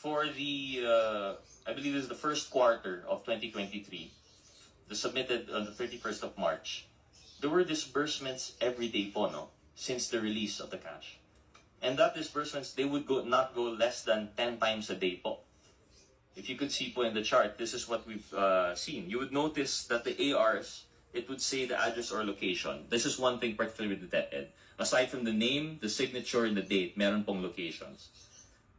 for the, I believe this is the first quarter of 2023, submitted on the 31st of March, there were disbursements every day po, no? Since the release of the cash. And that disbursements, they would not go less than 10 times a day po. If you could see po in the chart, this is what we've seen. You would notice that the ARs, it would say the address or location. This is one thing particularly with the DepEd. Aside from the name, the signature, and the date, meron pong locations.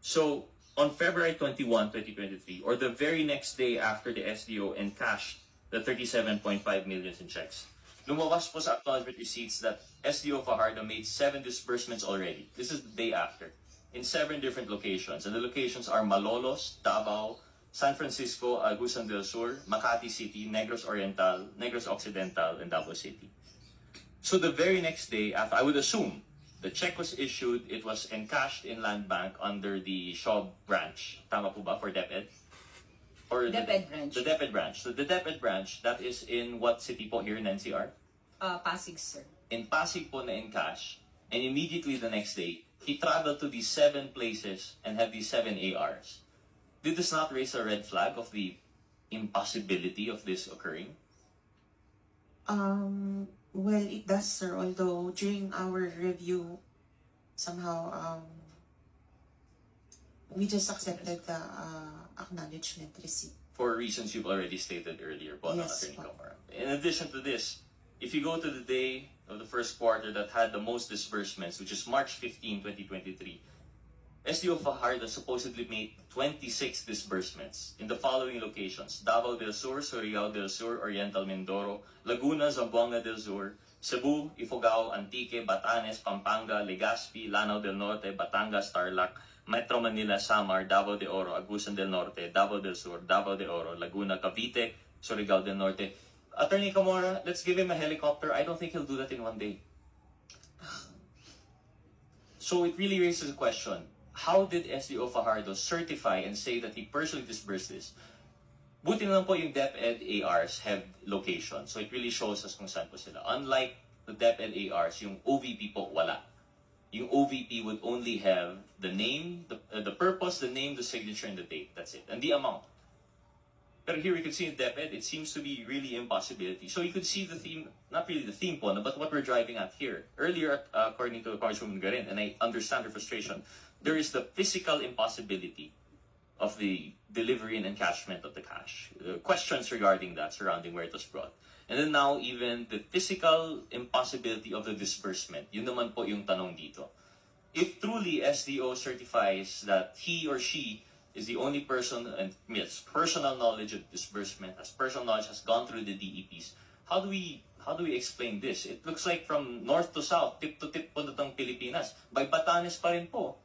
So, on February 21, 2023, or the very next day after the SDO encashed the 37.5 million in checks, lumabas po sa acknowledgement receipts that SDO Fajardo made 7 disbursements already. This is the day after, in 7 different locations. And the locations are Malolos, Davao, San Francisco, Agusan del Sur, Makati City, Negros Oriental, Negros Occidental, and Davao City. So the very next day, after, I would assume, the check was issued, it was encashed in Land Bank under the Shaw branch. Tama po ba for DepEd? Or DepEd branch. The DepEd branch. So the DepEd branch, that is in what city po here in NCR? Pasig, sir. In Pasig po na encash, and immediately the next day, he traveled to these 7 places and had these 7 ARs. Did this not raise a red flag of the impossibility of this occurring? Well, it does, sir. Although during our review, somehow we just accepted the acknowledgement receipt. For reasons you've already stated earlier, po, Yes, Attorney Camara. In addition to this, if you go to the day of the first quarter that had the most disbursements, which is March 15, 2023, SDO Fajardo supposedly made 26 disbursements in the following locations: Davao del Sur, Surigao del Sur, Oriental Mindoro, Laguna, Zamboanga del Sur, Cebu, Ifugao, Antique, Batanes, Pampanga, Legazpi, Lanao del Norte, Batangas, Tarlac, Metro Manila, Samar, Davao de Oro, Agusan del Norte, Davao del Sur, Davao de Oro, Laguna, Cavite, Surigao del Norte. Attorney Camara, let's give him a helicopter. I don't think he'll do that in one day. So it really raises a question. How did SDO Fajardo certify and say that he personally disbursed this? Buti na lang po yung DepEd ARs have location. So it really shows us kung saan po sila. Unlike the DepEd ARs, yung OVP po wala. Yung OVP would only have the name, the purpose, the name, the signature, and the date. That's it. And the amount. But here we could see in DepEd, it seems to be really impossibility. So you could see the theme, not really the theme po, but what we're driving at here. Earlier, according to Congresswoman Garin, and I understand her frustration, there is the physical impossibility of the delivery and encashment of the cash. Questions regarding that, surrounding where it was brought. And then now, even the physical impossibility of the disbursement. Yun naman po yung tanong dito. If truly SDO certifies that he or she is the only person and has personal knowledge of disbursement, has personal knowledge, has gone through the DEPs, how do we explain this? It looks like from north to south, tip to tip po natang Pilipinas. By Batanes pa rin po.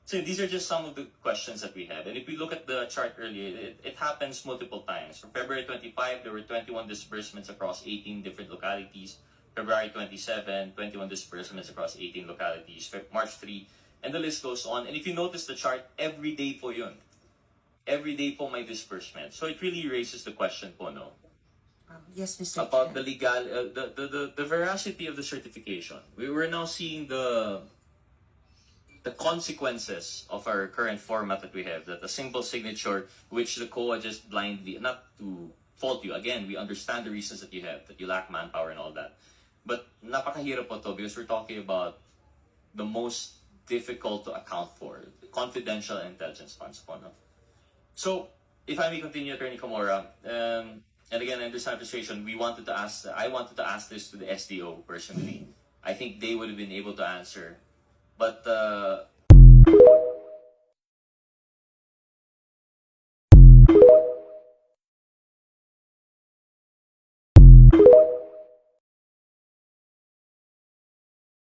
So these are just some of the questions that we have. And if we look at the chart earlier, it happens multiple times. From February 25, there were 21 disbursements across 18 different localities. February 27, 21 disbursements across 18 localities. March 3, and the list goes on. And if you notice the chart, every day po yun. Every day po may disbursement. So it really raises the question po, no? Yes, Mr. About Chair. the legal, the veracity of the certification. We're now seeing the consequences of our current format that we have, that a simple signature, which the COA just blindly, not to fault you, again, we understand the reasons that you have, that you lack manpower and all that. But napakahirap po to because we're talking about the most difficult to account for, confidential intelligence funds po, no? So, if I may continue, Attorney Camara, and again, I understand frustration. I wanted to ask this to the SDO personally. I think they would have been able to answer. But